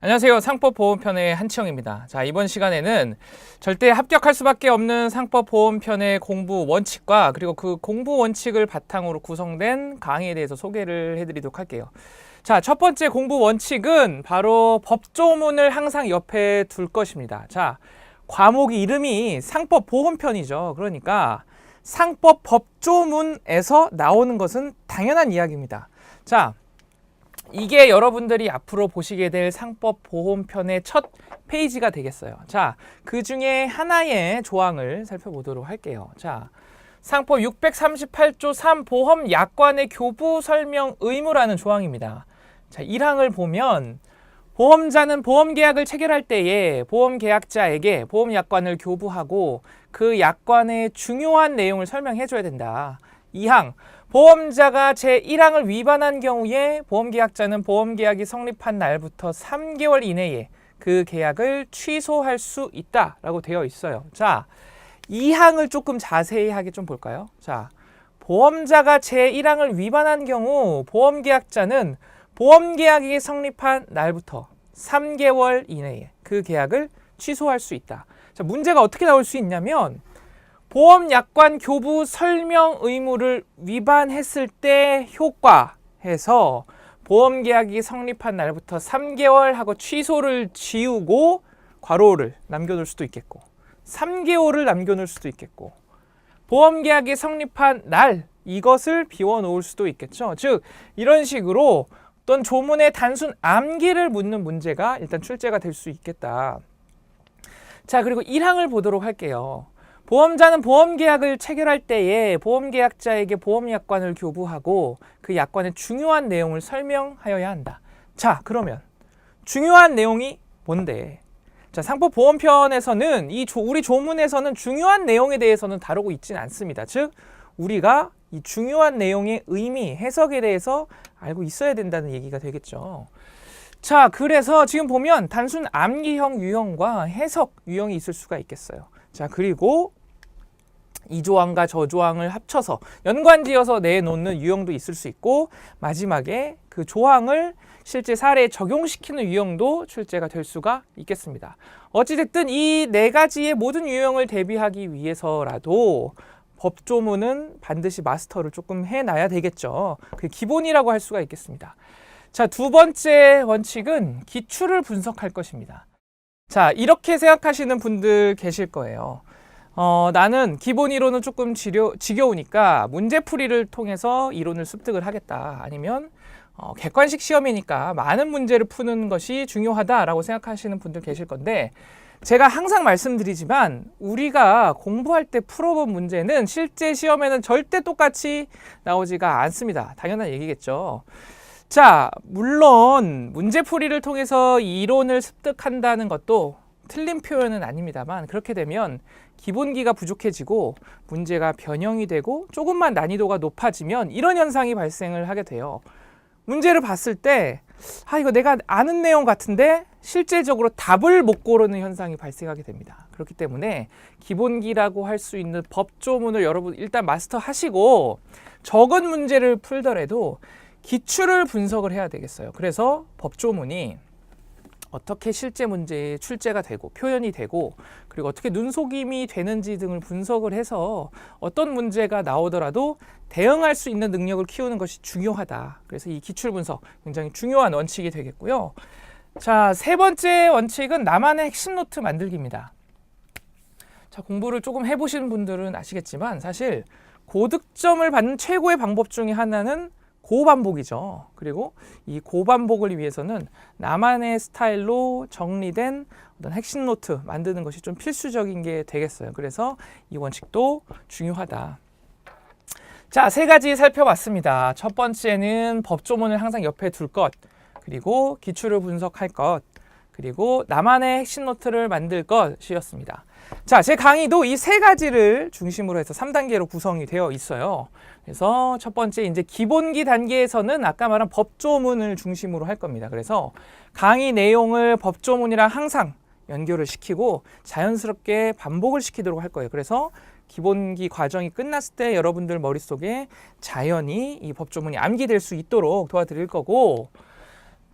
안녕하세요. 상법보험편의 한치영입니다. 자, 이번 시간에는 절대 합격할 수밖에 없는 상법보험편의 공부 원칙과 그리고 그 공부 원칙을 바탕으로 구성된 강의에 대해서 소개를 해드리도록 할게요. 자, 첫 번째 공부 원칙은 바로 법조문을 항상 옆에 둘 것입니다. 자, 과목 이름이 상법보험편이죠. 그러니까 상법 법조문에서 나오는 것은 당연한 이야기입니다. 자, 이게 여러분들이 앞으로 보시게 될 상법보험편의 첫 페이지가 되겠어요. 자, 그 중에 하나의 조항을 살펴보도록 할게요. 자, 상법 638조 3 보험 약관의 교부 설명 의무라는 조항입니다. 자, 1항을 보면 보험자는 보험계약을 체결할 때에 보험계약자에게 보험약관을 교부하고 그 약관의 중요한 내용을 설명해줘야 된다. 2항, 보험자가 제1항을 위반한 경우에 보험계약자는 보험계약이 성립한 날부터 3개월 이내에 그 계약을 취소할 수 있다라고 되어 있어요. 자, 2항을 조금 자세히 하게 좀 볼까요? 자, 보험자가 제1항을 위반한 경우 보험계약자는 보험계약이 성립한 날부터 3개월 이내에 그 계약을 취소할 수 있다. 자, 문제가 어떻게 나올 수 있냐면 보험약관 교부 설명 의무를 위반했을 때 효과해서 보험계약이 성립한 날부터 3개월 하고 취소를 지우고 괄호를 남겨놓을 수도 있겠고 3개월을 남겨놓을 수도 있겠고 보험계약이 성립한 날 이것을 비워놓을 수도 있겠죠. 즉 이런 식으로 어떤 조문의 단순 암기를 묻는 문제가 일단 출제가 될 수 있겠다. 자, 그리고 1항을 보도록 할게요. 보험자는 보험계약을 체결할 때에 보험계약자에게 보험약관을 교부하고 그 약관의 중요한 내용을 설명하여야 한다. 자, 그러면 중요한 내용이 뭔데? 자, 상법보험편에서는 우리 조문에서는 중요한 내용에 대해서는 다루고 있지는 않습니다. 즉, 우리가 이 중요한 내용의 의미, 해석에 대해서 알고 있어야 된다는 얘기가 되겠죠. 자, 그래서 지금 보면 단순 암기형 유형과 해석 유형이 있을 수가 있겠어요. 자, 그리고 이 조항과 저 조항을 합쳐서 연관지어서 내놓는 유형도 있을 수 있고 마지막에 그 조항을 실제 사례에 적용시키는 유형도 출제가 될 수가 있겠습니다. 어찌됐든 이 네 가지의 모든 유형을 대비하기 위해서라도 법조문은 반드시 마스터를 조금 해놔야 되겠죠. 그게 기본이라고 할 수가 있겠습니다. 자, 두 번째 원칙은 기출을 분석할 것입니다. 자, 이렇게 생각하시는 분들 계실 거예요. 나는 기본 이론은 조금 지겨우니까 문제풀이를 통해서 이론을 습득을 하겠다. 아니면 객관식 시험이니까 많은 문제를 푸는 것이 중요하다라고 생각하시는 분들 계실 건데 제가 항상 말씀드리지만 우리가 공부할 때 풀어본 문제는 실제 시험에는 절대 똑같이 나오지가 않습니다. 당연한 얘기겠죠. 자, 물론 문제풀이를 통해서 이론을 습득한다는 것도 틀린 표현은 아닙니다만 그렇게 되면 기본기가 부족해지고 문제가 변형이 되고 조금만 난이도가 높아지면 이런 현상이 발생을 하게 돼요. 문제를 봤을 때 이거 내가 아는 내용 같은데 실제적으로 답을 못 고르는 현상이 발생하게 됩니다. 그렇기 때문에 기본기라고 할 수 있는 법조문을 여러분 일단 마스터하시고 적은 문제를 풀더라도 기출을 분석을 해야 되겠어요. 그래서 법조문이 어떻게 실제 문제에 출제가 되고 표현이 되고 그리고 어떻게 눈속임이 되는지 등을 분석을 해서 어떤 문제가 나오더라도 대응할 수 있는 능력을 키우는 것이 중요하다. 그래서 이 기출 분석 굉장히 중요한 원칙이 되겠고요. 자, 세 번째 원칙은 나만의 핵심 노트 만들기입니다. 자, 공부를 조금 해보시는 분들은 아시겠지만 사실 고득점을 받는 최고의 방법 중에 하나는 고반복이죠. 그리고 이 고반복을 위해서는 나만의 스타일로 정리된 어떤 핵심 노트 만드는 것이 좀 필수적인 게 되겠어요. 그래서 이 원칙도 중요하다. 자, 세 가지 살펴봤습니다. 첫 번째는 법조문을 항상 옆에 둘 것, 그리고 기출을 분석할 것, 그리고 나만의 핵심 노트를 만들 것이었습니다. 자, 제 강의도 이 세 가지를 중심으로 해서 3단계로 구성이 되어 있어요. 그래서 첫 번째 이제 기본기 단계에서는 아까 말한 법조문을 중심으로 할 겁니다. 그래서 강의 내용을 법조문이랑 항상 연결을 시키고 자연스럽게 반복을 시키도록 할 거예요. 그래서 기본기 과정이 끝났을 때 여러분들 머릿속에 자연히 이 법조문이 암기될 수 있도록 도와드릴 거고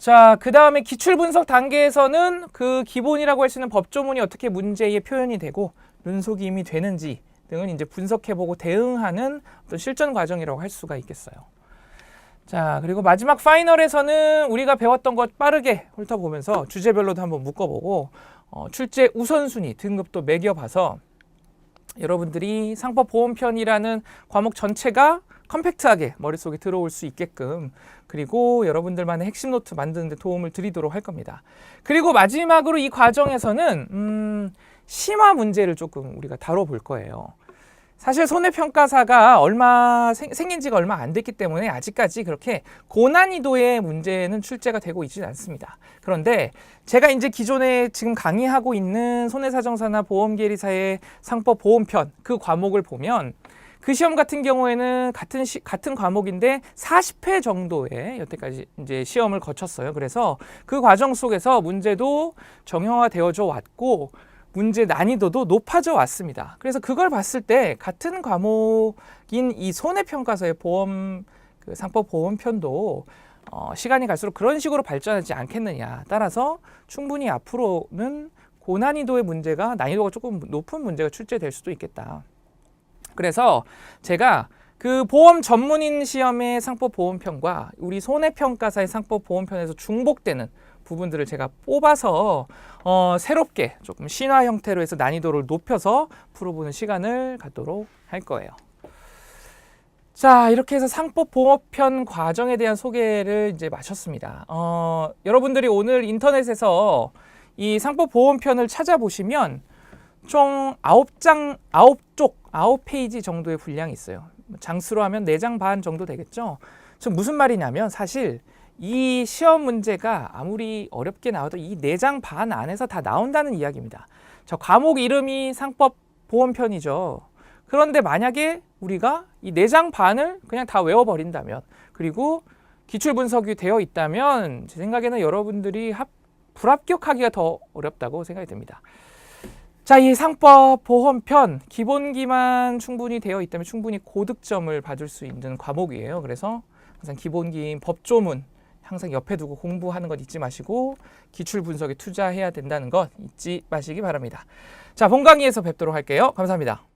자, 그 다음에 기출 분석 단계에서는 그 기본이라고 할 수 있는 법조문이 어떻게 문제에 표현이 되고 눈속임이 되는지 등은 이제 분석해보고 대응하는 어떤 실전 과정이라고 할 수가 있겠어요. 자, 그리고 마지막 파이널에서는 우리가 배웠던 것 빠르게 훑어보면서 주제별로도 한번 묶어보고 출제 우선순위 등급도 매겨봐서 여러분들이 상법보험편이라는 과목 전체가 컴팩트하게 머릿속에 들어올 수 있게끔 그리고 여러분들만의 핵심 노트 만드는 데 도움을 드리도록 할 겁니다. 그리고 마지막으로 이 과정에서는 심화 문제를 조금 우리가 다뤄볼 거예요. 사실 손해평가사가 생긴 지가 얼마 안 됐기 때문에 아직까지 그렇게 고난이도의 문제는 출제가 되고 있지는 않습니다. 그런데 제가 이제 기존에 지금 강의하고 있는 손해사정사나 보험계리사의 상법보험편 그 과목을 보면 그 시험 같은 경우에는 같은 과목인데 40회 정도의 여태까지 이제 시험을 거쳤어요. 그래서 그 과정 속에서 문제도 정형화되어져 왔고 문제 난이도도 높아져 왔습니다. 그래서 그걸 봤을 때 같은 과목인 이 손해평가사의 상법보험편도 시간이 갈수록 그런 식으로 발전하지 않겠느냐. 따라서 충분히 앞으로는 고난이도의 문제가 난이도가 조금 높은 문제가 출제될 수도 있겠다. 그래서 제가 그 보험 전문인 시험의 상법보험편과 우리 손해평가사의 상법보험편에서 중복되는 부분들을 제가 뽑아서 새롭게 조금 신화 형태로 해서 난이도를 높여서 풀어보는 시간을 갖도록 할 거예요. 자, 이렇게 해서 상법보험편 과정에 대한 소개를 이제 마쳤습니다. 여러분들이 오늘 인터넷에서 이 상법보험편을 찾아보시면 총 9페이지 정도의 분량이 있어요. 장수로 하면 4장 반 정도 되겠죠. 지금 무슨 말이냐면 사실 이 시험 문제가 아무리 어렵게 나와도 이 4장 반 안에서 다 나온다는 이야기입니다. 저 과목 이름이 상법보험편이죠. 그런데 만약에 우리가 이 4장 반을 그냥 다 외워버린다면 그리고 기출분석이 되어 있다면 제 생각에는 여러분들이 불합격하기가 더 어렵다고 생각이 듭니다. 자, 이 상법보험편 기본기만 충분히 되어 있다면 충분히 고득점을 받을 수 있는 과목이에요. 그래서 항상 기본기인 법조문 항상 옆에 두고 공부하는 것 잊지 마시고 기출 분석에 투자해야 된다는 것 잊지 마시기 바랍니다. 자, 본 강의에서 뵙도록 할게요. 감사합니다.